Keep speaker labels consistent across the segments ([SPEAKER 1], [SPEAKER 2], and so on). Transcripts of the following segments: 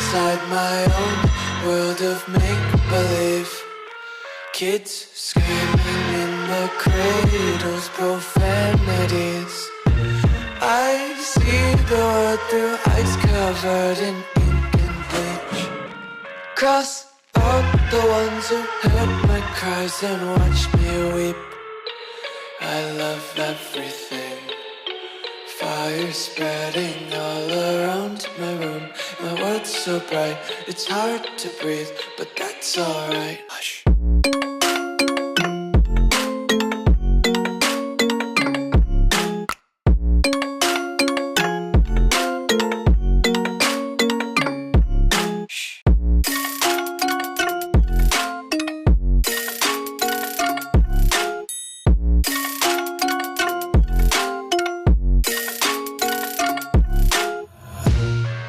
[SPEAKER 1] inside my own world of make-believe. Kids screaming in the cradles, profanities. I see the world through eyes covered in ink and bleach. Cross out the ones who heard my cries and watched me weep. I love everything. Fire spreading all around my room. My world's so bright, it's hard to breathe, but that's alright. Hush.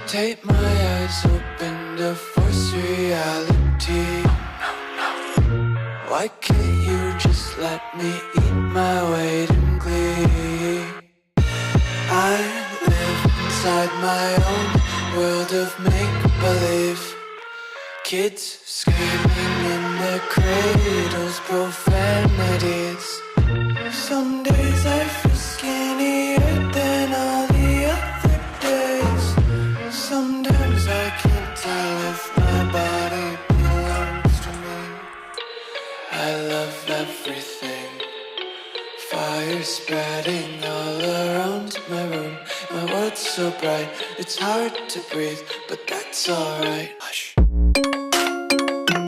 [SPEAKER 1] Take my eyes open to force reality. Why can't you just let me eat my weight in glee? I live inside my own world of make-believe. Kids screaming in their cradles, profanities. Some days I feel skinnier than all the other days. Sometimes I can't tell if my body belongs to me. I love everything. Fire spreading all around my room. My world's so bright, it's hard to breathe, but that's alright.